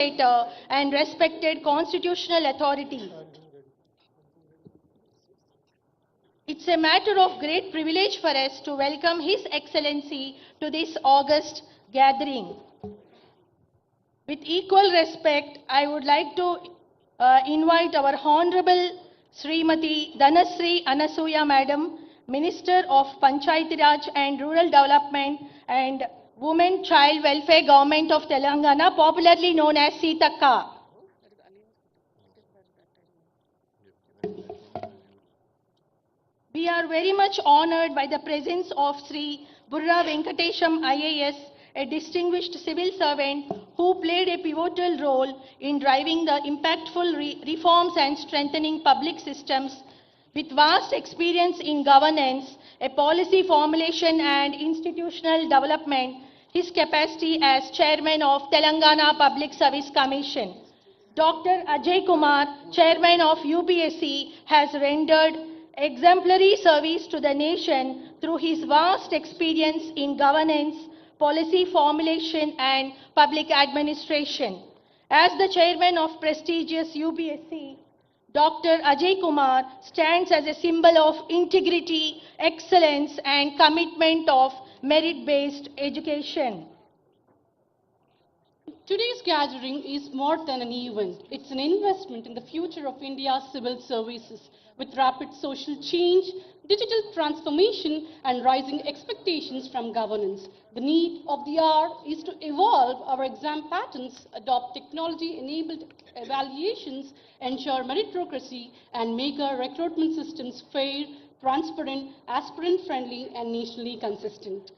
and respected constitutional authority. It's a matter of great privilege for us to welcome His Excellency to this august gathering. With equal respect, I would like to invite our Honorable Srimati Dhanasri Anasuya Madam, Minister of Panchayati Raj and Rural Development and Women Child Welfare Government of Telangana, popularly known as Sitaka. We are very much honored by the presence of Sri Burra Venkatesham IAS, a distinguished civil servant who played a pivotal role in driving the impactful reforms and strengthening public systems. With vast experience in governance, a policy formulation and institutional development, his capacity as Chairman of Telangana Public Service Commission. Dr. Ajay Kumar, Chairman of UPSC, has rendered exemplary service to the nation through his vast experience in governance, policy formulation and public administration. As the chairman of prestigious UPSC, Dr. Ajay Kumar stands as a symbol of integrity, excellence and commitment of merit-based education. Today's gathering is more than an event. It's an investment in the future of India's civil services. With rapid social change, digital transformation, and rising expectations from governance, the need of the hour is to evolve our exam patterns, adopt technology-enabled evaluations, ensure meritocracy, and make our recruitment systems fair, transparent, aspirant-friendly, and nationally consistent.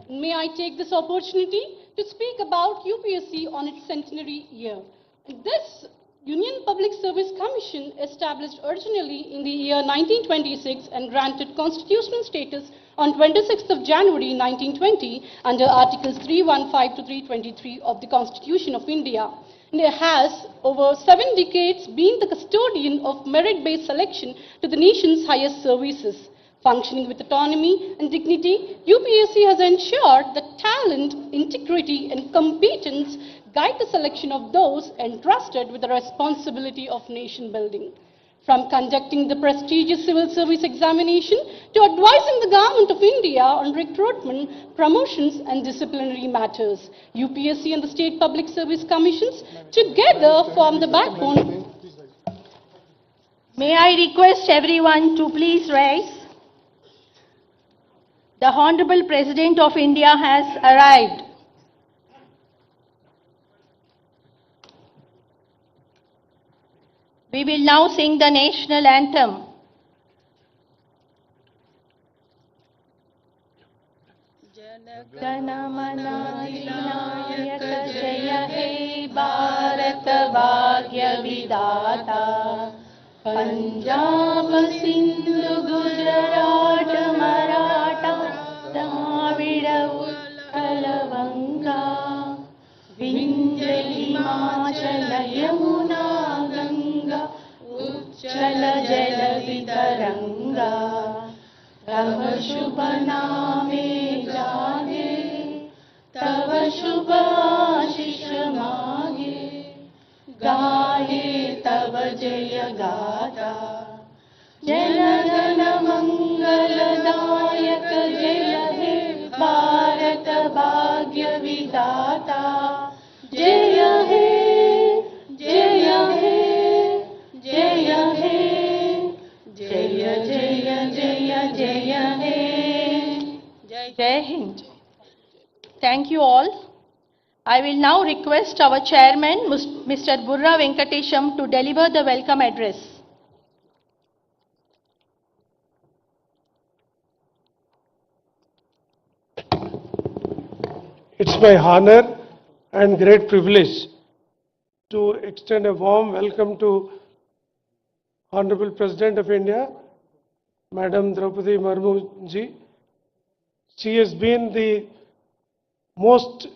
May I take this opportunity to speak about UPSC on its centenary year. This Union Public Service Commission, established originally in the year 1926 and granted constitutional status on 26th of January 1920 under Articles 315 to 323 of the Constitution of India. India has, over 7 decades, been the custodian of merit-based selection to the nation's highest services. Functioning with autonomy and dignity, UPSC has ensured that talent, integrity, and competence guide the selection of those entrusted with the responsibility of nation building. From conducting the prestigious civil service examination to advising the Government of India on recruitment, promotions, and disciplinary matters, UPSC and the State Public Service Commissions together form the backbone. May I request everyone to please rise? The Honorable President of India has arrived. We will now sing the national anthem. Jana Mana Adinayaka Jaya He Bharat Bhagya Vidata Punjab Sindhu Gujarat Maratha Dravida Utkal Vanga Vindhya Himachala Yamuna Ganga Uchala Jala Vitaranga Tava Shubha Name Jage Tava Shubha Ashish Mage Gaye Tava Jaya Gata Jana Jana Mangala Dayak Jaya He Bharat Bhagya Vidata Jaya He Jaya He Jaya He Jaya Jaya Jaya Jaya He Jai Hind. Thank you all. I will now request our chairman, Mr. Burra Venkatesham, to deliver the welcome address. It's my honor and great privilege to extend a warm welcome to Honorable President of India, Madam Droupadi Murmu ji. She has been the most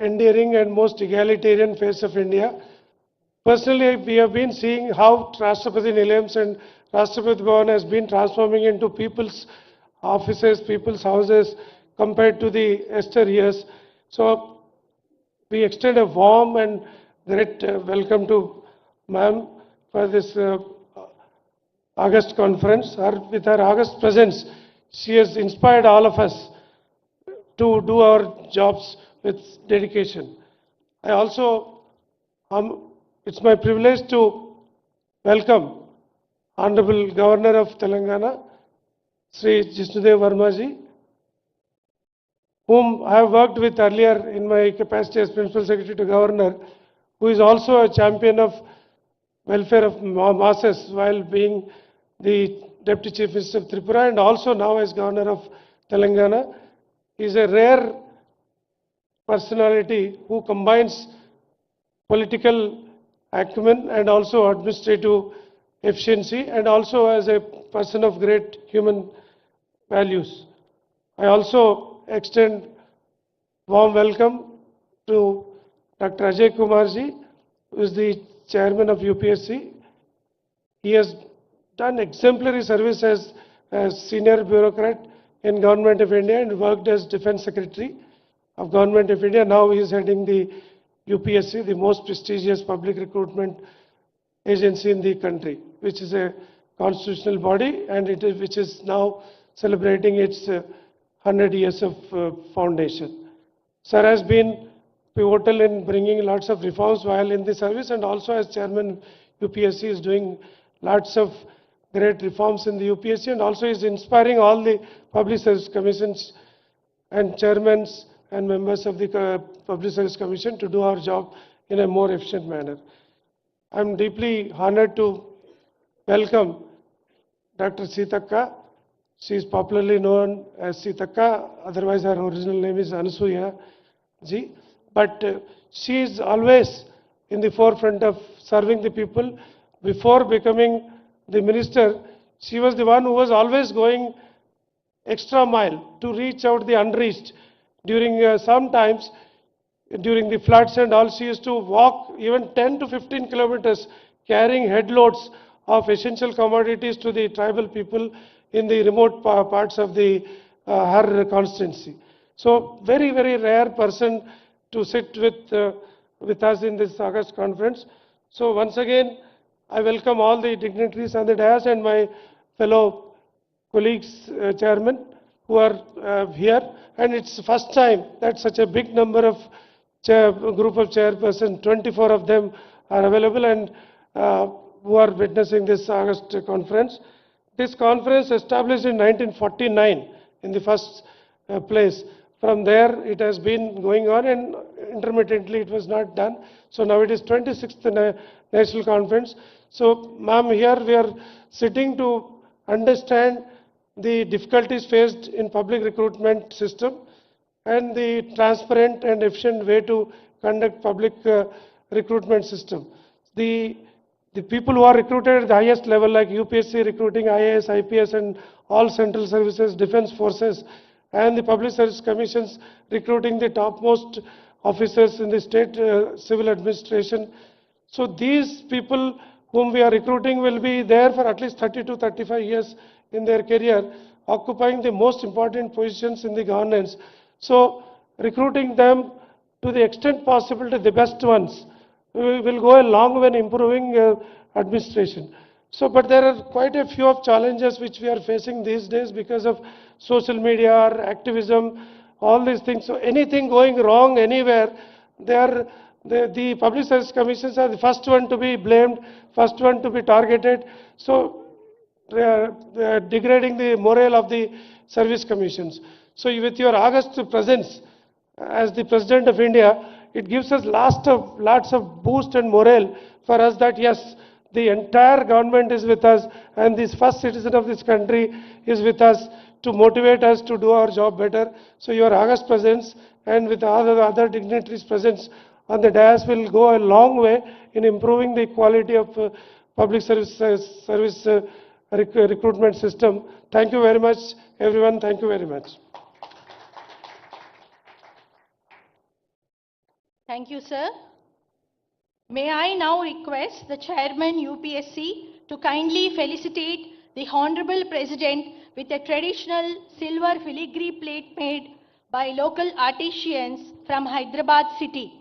endearing and most egalitarian face of India. Personally, we have been seeing how Rashtrapati Nilayams and Rashtrapati Bhavan has been transforming into people's offices, people's houses, compared to the Esther years. So we extend a warm and great welcome to ma'am for this August conference. With her August presence, she has inspired all of us to do our jobs with dedication. I also, it's my privilege to welcome Honorable Governor of Telangana, Sri Jishnudev Varmaji, whom I have worked with earlier in my capacity as Principal Secretary to Governor, who is also a champion of welfare of masses while being the Deputy Chief Minister of Tripura and also now as Governor of Telangana. He is a rare personality who combines political acumen and also administrative efficiency and also as a person of great human values. I also extend warm welcome to Dr. Ajay Kumarji, who is the chairman of UPSC. He has done exemplary service as senior bureaucrat in Government of India and worked as Defense Secretary of Government of India. Now he is heading the UPSC, the most prestigious public recruitment agency in the country, which is a constitutional body and which is now celebrating its 100 years of foundation. Sir has been pivotal in bringing lots of reforms while in the service and also as chairman UPSC is doing lots of great reforms in the UPSC and also is inspiring all the public service commissions and chairmen and members of the Public Service Commission to do our job in a more efficient manner. I am deeply honored to welcome Dr. Sitaka. She is popularly known as Sitaka, otherwise her original name is Anasuya ji. But she is always in the forefront of serving the people. Before becoming the minister, she was the one who was always going extra mile to reach out the unreached. During sometimes, during the floods and all, she used to walk even 10 to 15 kilometers carrying headloads of essential commodities to the tribal people in the remote parts of the her constituency. So very, very rare person to sit with us in this August conference. So once again, I welcome all the dignitaries on the dais and my fellow colleagues, chairmen, who are here. And it's the first time that such a big number of group of chairpersons, 24 of them are available and who are witnessing this August conference. This conference established in 1949 in the first place. From there, it has been going on and intermittently it was not done. So now it is 26th National Conference. So, ma'am, here we are sitting to understand the difficulties faced in public recruitment system and the transparent and efficient way to conduct public recruitment system. The people who are recruited at the highest level like UPSC recruiting IAS, IPS and all central services, defense forces and the public service commissions recruiting the topmost officers in the state civil administration. So these people whom we are recruiting will be there for at least 30 to 35 years in their career, occupying the most important positions in the governance. So recruiting them to the extent possible to the best ones will go a long way in improving administration. So, but there are quite a few of challenges which we are facing these days because of social media, activism, all these things. So anything going wrong anywhere, the public service commissions are the first one to be blamed, first one to be targeted. So they are degrading the morale of the service commissions. So with your August presence as the President of India, it gives us lots of boost and morale for us that yes, the entire government is with us and this first citizen of this country is with us to motivate us to do our job better. So your August presence and with other dignitaries' presence on the dais will go a long way in improving the quality of public service recruitment system. Thank you very much, everyone. Thank you very much. Thank you, sir. May I now request the Chairman UPSC to kindly felicitate the Honorable President with a traditional silver filigree plate made by local artisans from Hyderabad city.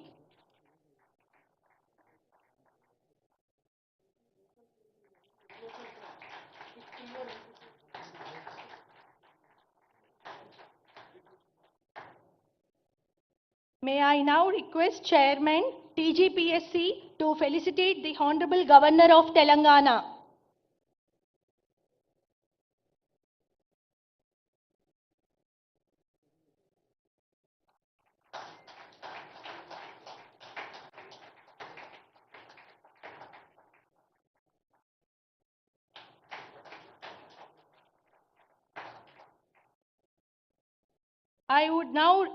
May I now request Chairman TGPSC to felicitate the Honorable Governor of Telangana. I would now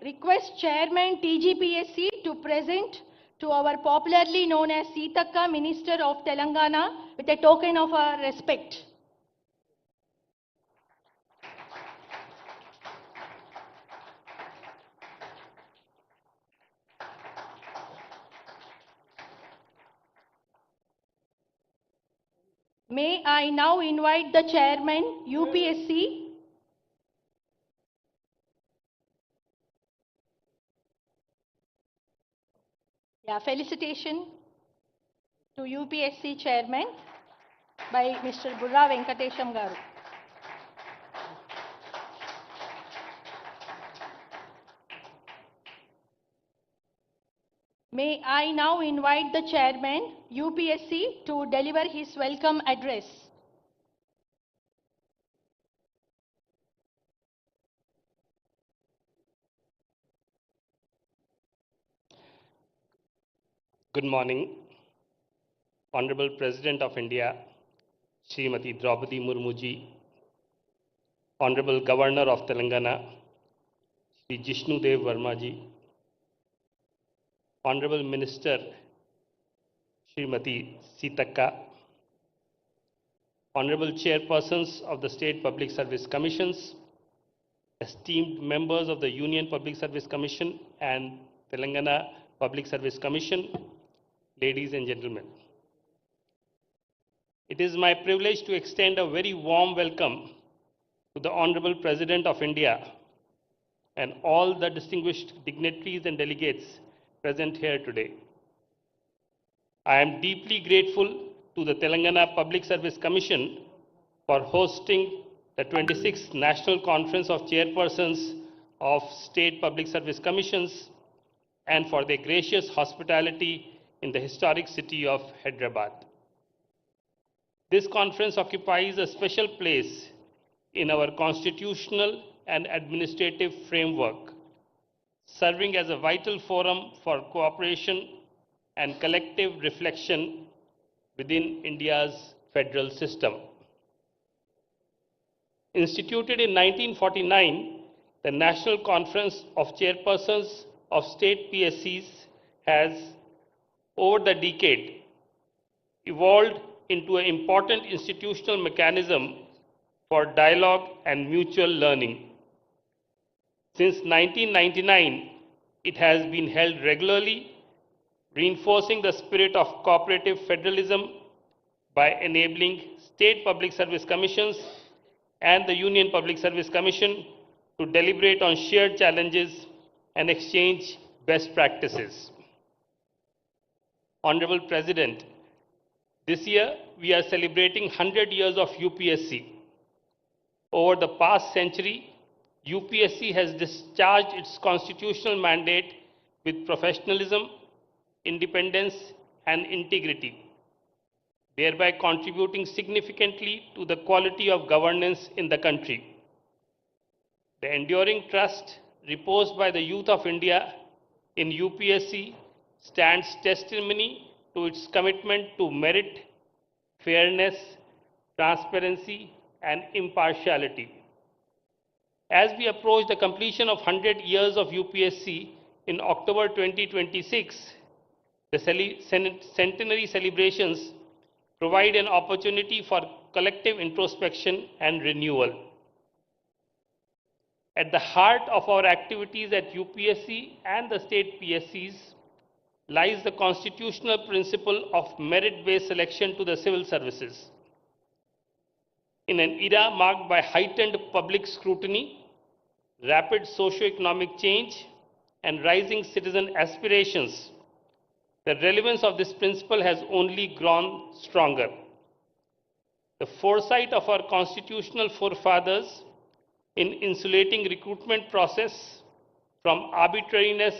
request Chairman TGPSC to present to our popularly known as Sitaka Minister of Telangana with a token of our respect. May I now invite the Chairman UPSC felicitation to UPSC Chairman by Mr. Burra Venkatesham Garu. May I now invite the Chairman UPSC to deliver his welcome address. Good morning, Honorable President of India, Smt.Droupadi Murmu ji, Honorable Governor of Telangana, Shri Jishnudev Verma ji, Honorable Minister, Srimati Sitaka, Honorable Chairpersons of the State Public Service Commissions, esteemed members of the Union Public Service Commission and Telangana Public Service Commission, ladies and gentlemen. It is my privilege to extend a very warm welcome to the Honorable President of India and all the distinguished dignitaries and delegates present here today. I am deeply grateful to the Telangana Public Service Commission for hosting the 26th National Conference of Chairpersons of State Public Service Commissions and for their gracious hospitality in the historic city of Hyderabad. This conference occupies a special place in our constitutional and administrative framework, serving as a vital forum for cooperation and collective reflection within India's federal system. Instituted in 1949, the National Conference of Chairpersons of State PSCs has, over the decade, evolved into an important institutional mechanism for dialogue and mutual learning. Since 1999, it has been held regularly, reinforcing the spirit of cooperative federalism by enabling state public service commissions and the Union Public Service Commission to deliberate on shared challenges and exchange best practices. Honorable President, this year we are celebrating 100 years of UPSC. Over the past century, UPSC has discharged its constitutional mandate with professionalism, independence, and integrity, thereby contributing significantly to the quality of governance in the country. The enduring trust reposed by the youth of India in UPSC stands testimony to its commitment to merit, fairness, transparency, and impartiality. As we approach the completion of 100 years of UPSC in October 2026, the centenary celebrations provide an opportunity for collective introspection and renewal. At the heart of our activities at UPSC and the state PSCs lies the constitutional principle of merit-based selection to the civil services. In an era marked by heightened public scrutiny, rapid socio-economic change, and rising citizen aspirations, the relevance of this principle has only grown stronger. The foresight of our constitutional forefathers in insulating recruitment process from arbitrariness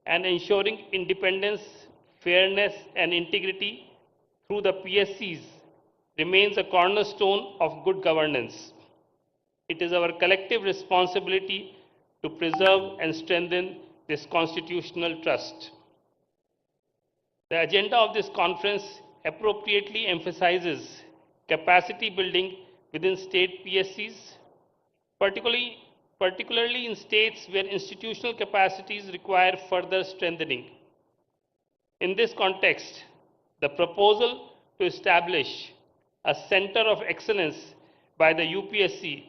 and ensuring independence, fairness, and integrity through the PSCs remains a cornerstone of good governance. It is our collective responsibility to preserve and strengthen this constitutional trust. The agenda of this conference appropriately emphasizes capacity building within state PSCs, particularly in states where institutional capacities require further strengthening. In this context, the proposal to establish a Center of Excellence by the UPSC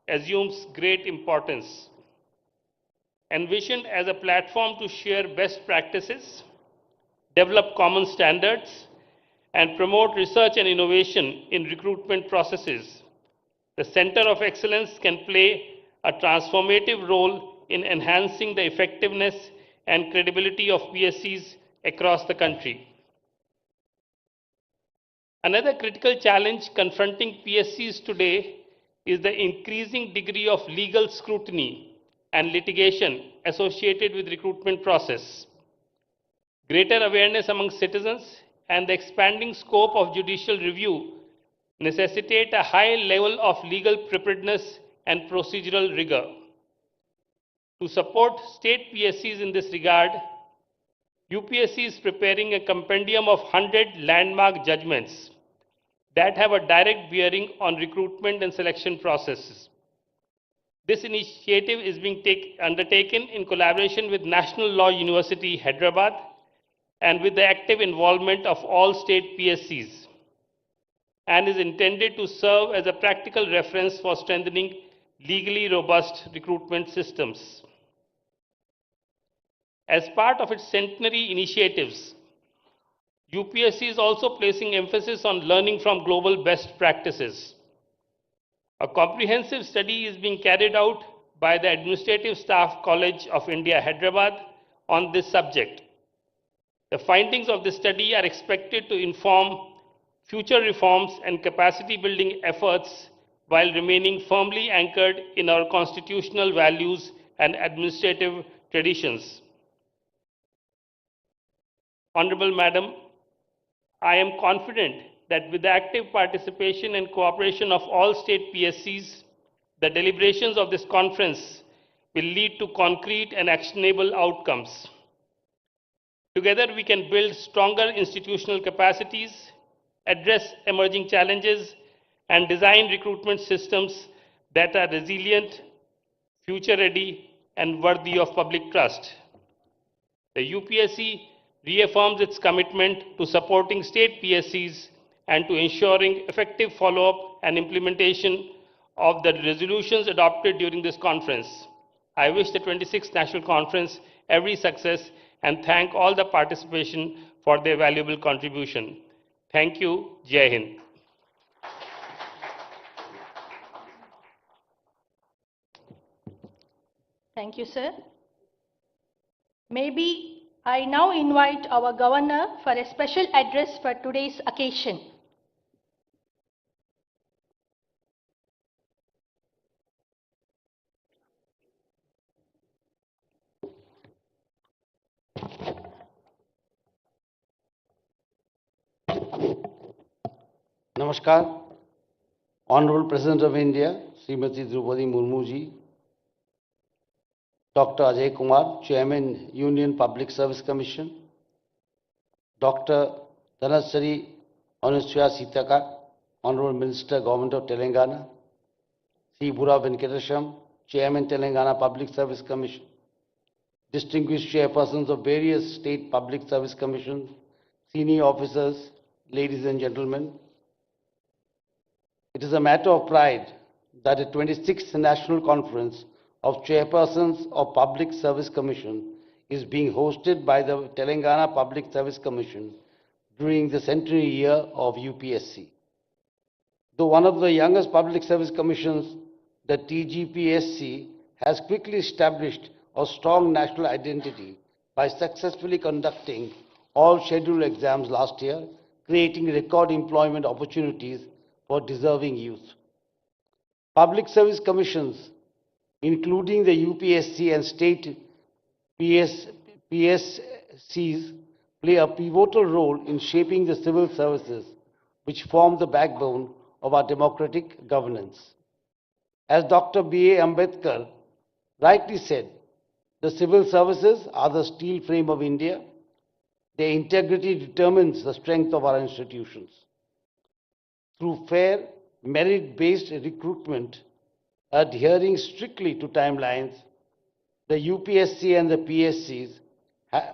assumes great importance. Envisioned as a platform to share best practices, develop common standards, and promote research and innovation in recruitment processes, the Center of Excellence can play a transformative role in enhancing the effectiveness and credibility of PSCs across the country. Another critical challenge confronting PSCs today is the increasing degree of legal scrutiny and litigation associated with recruitment process. Greater awareness among citizens and the expanding scope of judicial review necessitate a high level of legal preparedness and procedural rigor. To support state PSCs in this regard, UPSC is preparing a compendium of 100 landmark judgments that have a direct bearing on recruitment and selection processes. This initiative is being undertaken in collaboration with National Law University, Hyderabad, and with the active involvement of all state PSCs, and is intended to serve as a practical reference for strengthening legally robust recruitment systems. As part of its centenary initiatives, UPSC is also placing emphasis on learning from global best practices. A comprehensive study is being carried out by the Administrative Staff College of India, Hyderabad, on this subject. The findings of this study are expected to inform future reforms and capacity building efforts while remaining firmly anchored in our constitutional values and administrative traditions. Honorable Madam, I am confident that with the active participation and cooperation of all state PSCs, the deliberations of this conference will lead to concrete and actionable outcomes. Together, we can build stronger institutional capacities, address emerging challenges, and design recruitment systems that are resilient, future-ready, and worthy of public trust. The UPSC reaffirms its commitment to supporting state PSCs and to ensuring effective follow-up and implementation of the resolutions adopted during this conference. I wish the 26th National Conference every success and thank all the participation for their valuable contribution. Thank you. Jai Hind. Thank you, sir. Maybe I now invite our Governor for a special address for today's occasion. Namaskar. Honorable President of India, Smt.Droupadi Murmu ji, Dr. Ajay Kumar, Chairman, Union Public Service Commission, Dr. Dhanasari Anusya Sitaka, Honorable Minister, Government of Telangana, Sri Bura Venkatesham, Chairman, Telangana Public Service Commission, distinguished chairpersons of various state public service commissions, senior officers, ladies and gentlemen. It is a matter of pride that the 26th National Conference of Chairpersons of Public Service Commission is being hosted by the Telangana Public Service Commission during the centenary year of UPSC. Though one of the youngest public service commissions, the TGPSC has quickly established a strong national identity by successfully conducting all scheduled exams last year, creating record employment opportunities for deserving youth. Public service commissions, including the UPSC and state PSCs, play a pivotal role in shaping the civil services, which form the backbone of our democratic governance. As Dr. B.A. Ambedkar rightly said, the civil services are the steel frame of India. Their integrity determines the strength of our institutions. Through fair, merit-based recruitment, adhering strictly to timelines, the UPSC and the PSCs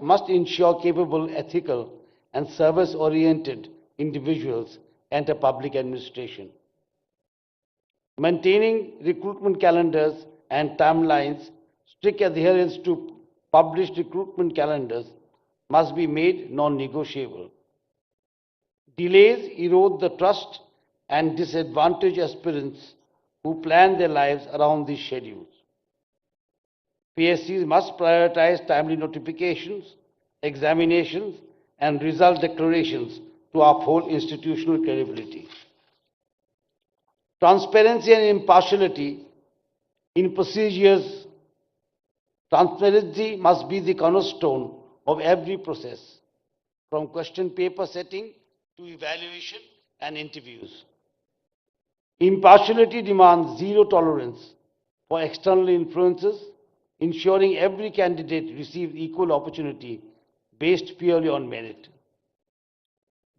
must ensure capable, ethical, and service-oriented individuals enter public administration. Maintaining recruitment calendars and timelines, strict adherence to published recruitment calendars must be made non-negotiable. Delays erode the trust and disadvantage aspirants who plan their lives around these schedules. PSCs must prioritize timely notifications, examinations, and result declarations to uphold institutional credibility. Transparency and impartiality in procedures. Transparency must be the cornerstone of every process, from question paper setting to evaluation and interviews. Impartiality demands zero tolerance for external influences, ensuring every candidate receives equal opportunity based purely on merit.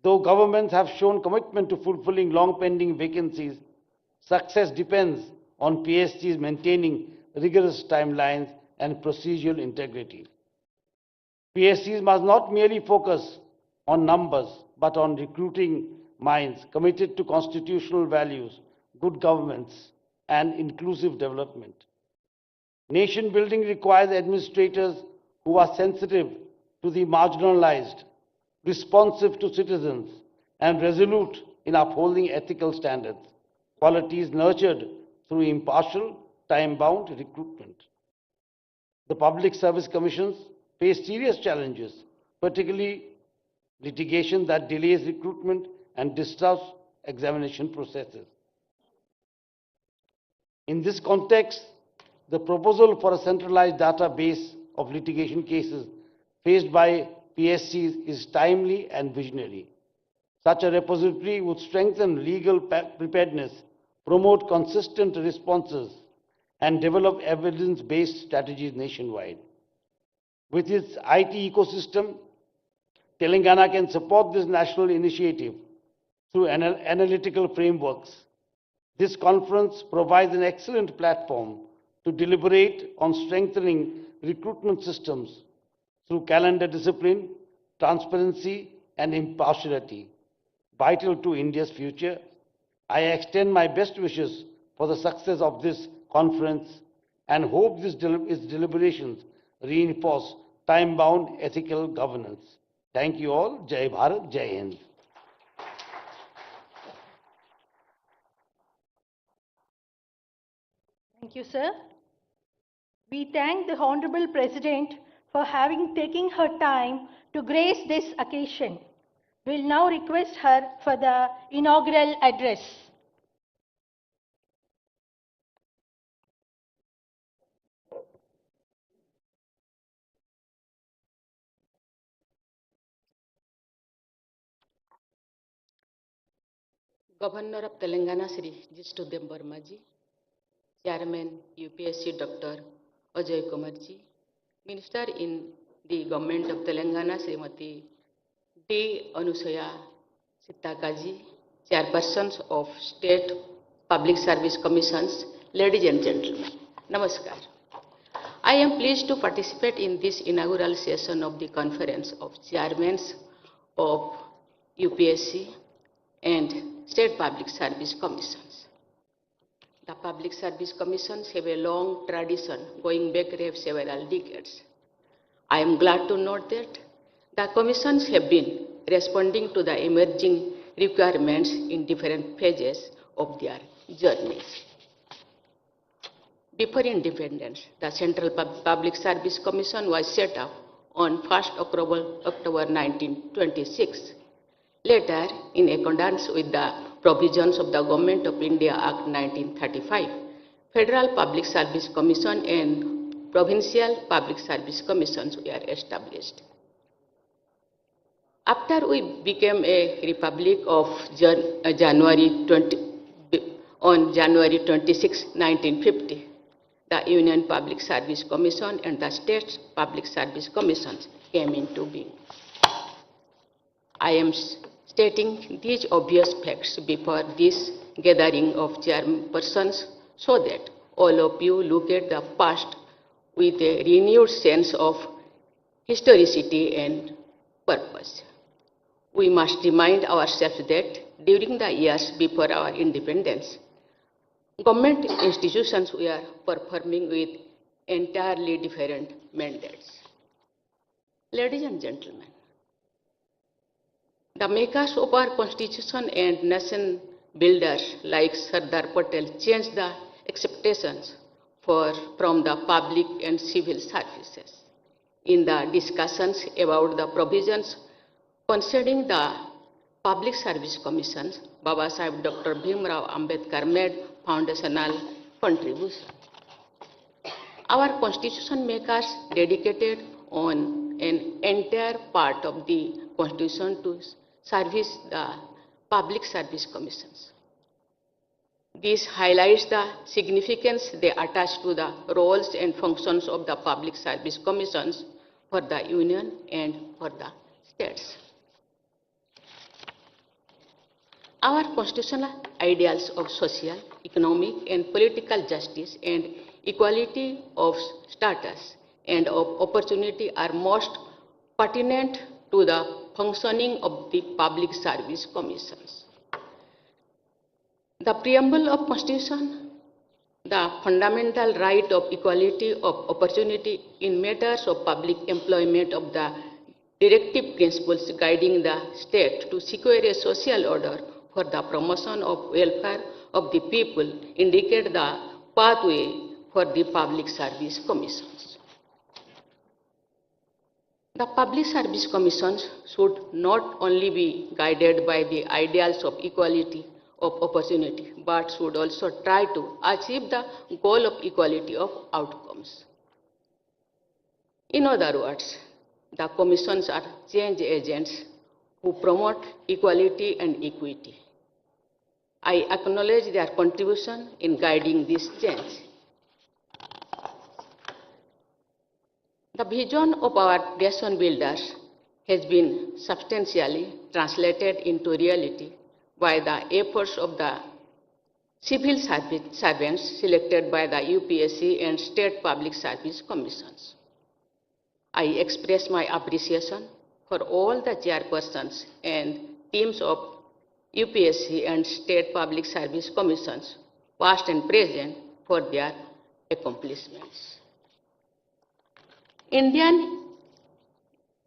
Though governments have shown commitment to fulfilling long-pending vacancies, success depends on PSCs maintaining rigorous timelines and procedural integrity. PSCs must not merely focus on numbers, but on recruiting minds committed to constitutional values, good governance, and inclusive development. Nation building requires administrators who are sensitive to the marginalized, responsive to citizens, and resolute in upholding ethical standards, qualities nurtured through impartial, time-bound recruitment. The public service commissions face serious challenges, particularly litigation that delays recruitment and disrupts examination processes. In this context, the proposal for a centralized database of litigation cases faced by PSCs is timely and visionary. Such a repository would strengthen legal preparedness, promote consistent responses, and develop evidence-based strategies nationwide. With its IT ecosystem, Telangana can support this national initiative through analytical frameworks. This conference provides an excellent platform to deliberate on strengthening recruitment systems through calendar discipline, transparency, and impartiality, vital to India's future. I extend my best wishes for the success of this conference and hope its deliberations reinforce time-bound ethical governance. Thank you all. Jai Bharat, Jai Hind. Thank you, sir. We thank the Honorable President for having taken her time to grace this occasion. We'll now request her for the inaugural address. Governor of Telangana Sri Jishtudem Burmaji, Chairman UPSC Dr. Ajay Kumarji, Minister in the Government of Telangana Srimati D. Anusaya Sitakaji, Chairpersons of State Public Service Commissions, ladies and gentlemen, Namaskar. I am pleased to participate in this inaugural session of the Conference of Chairmen of UPSC and State Public Service Commissions. The Public Service Commissions have a long tradition going back several decades. I am glad to note that the commissions have been responding to the emerging requirements in different phases of their journeys. Before independence, the Central Public Service Commission was set up on 1st October 1926. Later, in accordance with the provisions of the Government of India Act 1935, Federal Public Service Commission and Provincial Public Service Commissions were established. After we became a republic on January 26, 1950, the Union Public Service Commission and the State Public Service Commissions came into being. I am stating these obvious facts before this gathering of chairpersons so that all of you look at the past with a renewed sense of historicity and purpose. We must remind ourselves that during the years before our independence, government institutions were performing with entirely different mandates. Ladies and gentlemen, the makers of our constitution and nation builders like Sardar Patel changed the expectations from the public and civil services. In the discussions about the provisions concerning the Public Service Commissions, Baba Sahib Dr. Bhimrao Ambedkar made foundational contribution. Our constitution makers dedicated on an entire part of the constitution to service the Public Service Commissions. This highlights the significance they attach to the roles and functions of the Public Service Commissions for the Union and for the states. Our constitutional ideals of social, economic, and political justice and equality of status and of opportunity are most pertinent to the functioning of the Public Service Commissions. The preamble of Constitution, the fundamental right of equality of opportunity in matters of public employment of the directive principles guiding the state to secure a social order for the promotion of welfare of the people indicate the pathway for the Public Service Commissions. The Public Service Commissions should not only be guided by the ideals of equality of opportunity, but should also try to achieve the goal of equality of outcomes. In other words, the commissions are change agents who promote equality and equity. I acknowledge their contribution in guiding this change. The vision of our nation builders has been substantially translated into reality by the efforts of the civil servants selected by the UPSC and State Public Service Commissions. I express my appreciation for all the chairpersons and teams of UPSC and State Public Service Commissions, past and present, for their accomplishments. Indian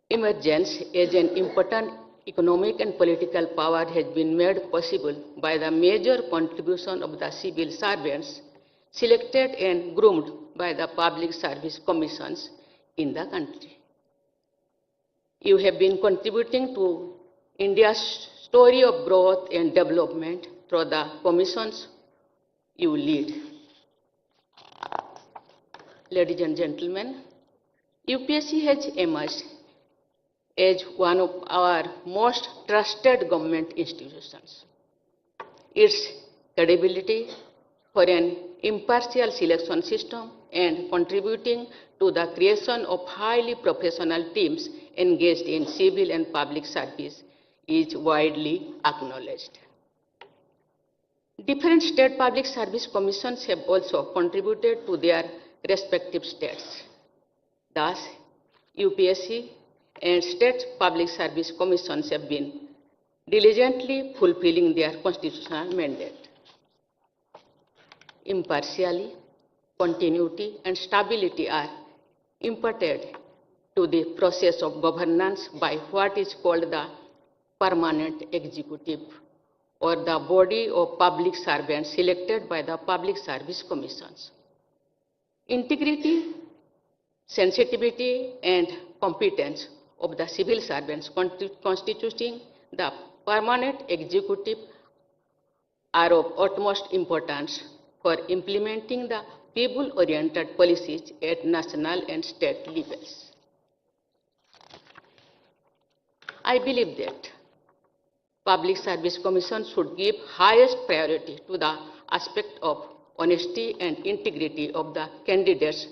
emergence as an important economic and political power has been made possible by the major contribution of the civil servants selected and groomed by the Public Service Commissions in the country. You have been contributing to India's story of growth and development through the commissions you lead. Ladies and gentlemen, UPSC has emerged as one of our most trusted government institutions. Its credibility for an impartial selection system and contributing to the creation of highly professional teams engaged in civil and public service is widely acknowledged. Different state public service commissions have also contributed to their respective states. Thus, UPSC and state public service commissions have been diligently fulfilling their constitutional mandate. Impartiality, continuity, and stability are imparted to the process of governance by what is called the permanent executive, or the body of public servants selected by the public service commissions. Integrity, sensitivity, and competence of the civil servants constituting the permanent executive are of utmost importance for implementing the people-oriented policies at national and state levels. I believe that Public Service Commission should give highest priority to the aspect of honesty and integrity of the candidates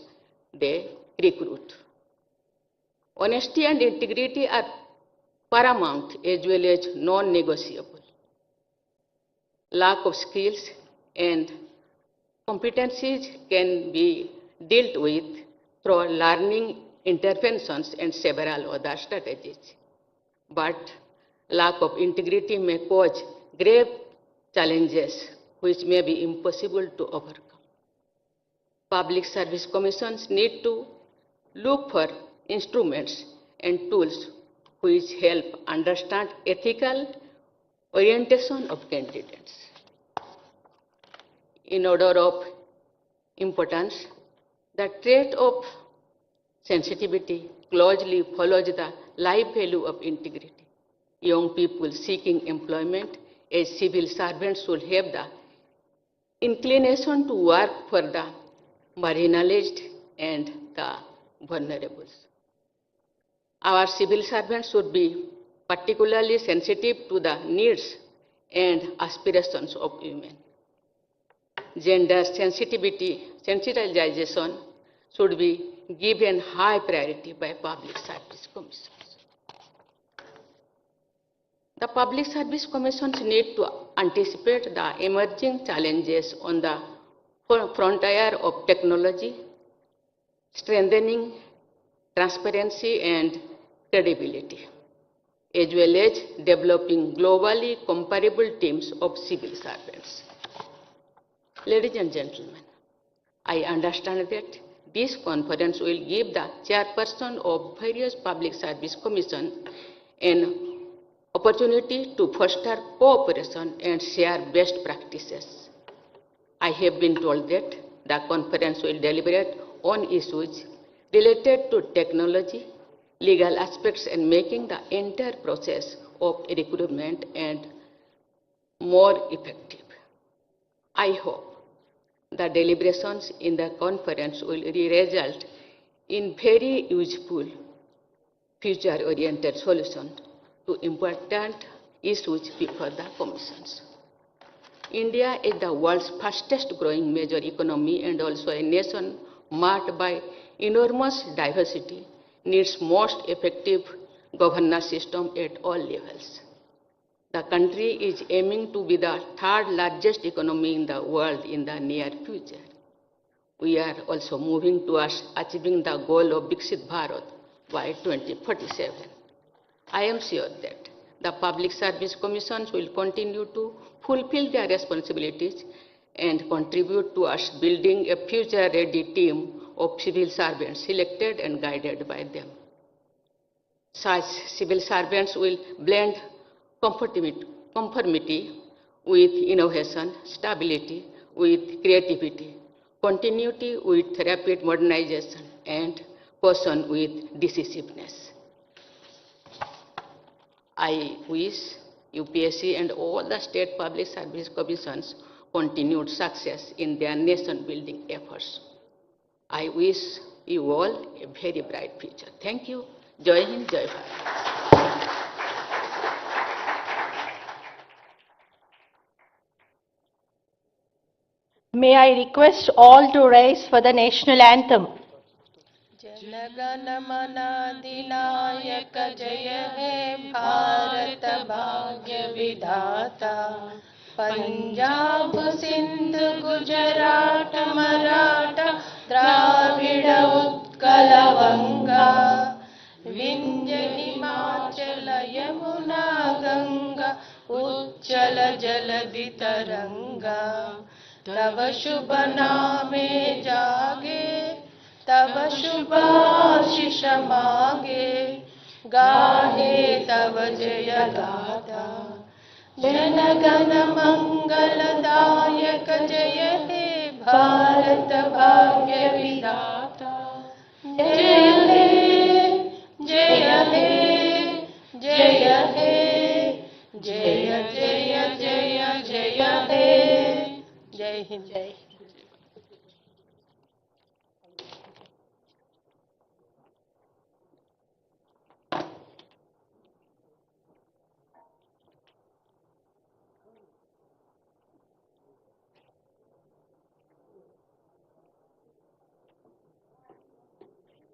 they recruit. Honesty and integrity are paramount as well as non-negotiable. Lack of skills and competencies can be dealt with through learning interventions and several other strategies. But lack of integrity may cause grave challenges which may be impossible to overcome. Public Service Commissions need to look for instruments and tools which help understand ethical orientation of candidates. In order of importance, the trait of sensitivity closely follows the life value of integrity. Young people seeking employment as civil servants should have the inclination to work for the marginalized and the vulnerable. Our civil servants should be particularly sensitive to the needs and aspirations of women. Gender sensitization should be given high priority by Public Service Commissions. The Public Service Commissions need to anticipate the emerging challenges on the frontier of technology, strengthening transparency and credibility, as well as developing globally comparable teams of civil servants. Ladies and gentlemen, I understand that this conference will give the chairperson of various Public Service Commissions an opportunity to foster cooperation and share best practices. I have been told that the conference will deliberate on issues related to technology, legal aspects, and making the entire process of recruitment and more effective. I hope the deliberations in the conference will result in very useful, future-oriented solutions to important issues before the commissions. India is the world's fastest growing major economy and also a nation marked by enormous diversity, needs most effective governance system at all levels. The country is aiming to be the third largest economy in the world in the near future. We are also moving towards achieving the goal of Viksit Bharat by 2047. I am sure that the Public Service Commissions will continue to fulfill their responsibilities and contribute towards building a future-ready team of civil servants selected and guided by them. Such civil servants will blend conformity with innovation, stability with creativity, continuity with rapid modernization, and caution with decisiveness. I wish UPSC and all the state public service commissions continued success in their nation-building efforts. I wish you all a very bright future. Thank you. Jai Hind, Jai Bharat. May I request all to rise for the national anthem. जनगणमनाधिनायक जय हे भारत भाग्य विधाता पंजाब सिंध गुजरात मराठा द्राविड़ उत्कल वंगा विंध्य हिमाचल यमुना गंगा उच्चल जलधि तरंगा तव शुभ नामे जागे तव शुभ आशीष मांगे गाहे तव जय गाथा जन गण मंगलदायक जय हे भारत भाग्य विधाता। जय हे जय हे जय हे जय जय जय जय हे। जय हिंद। जय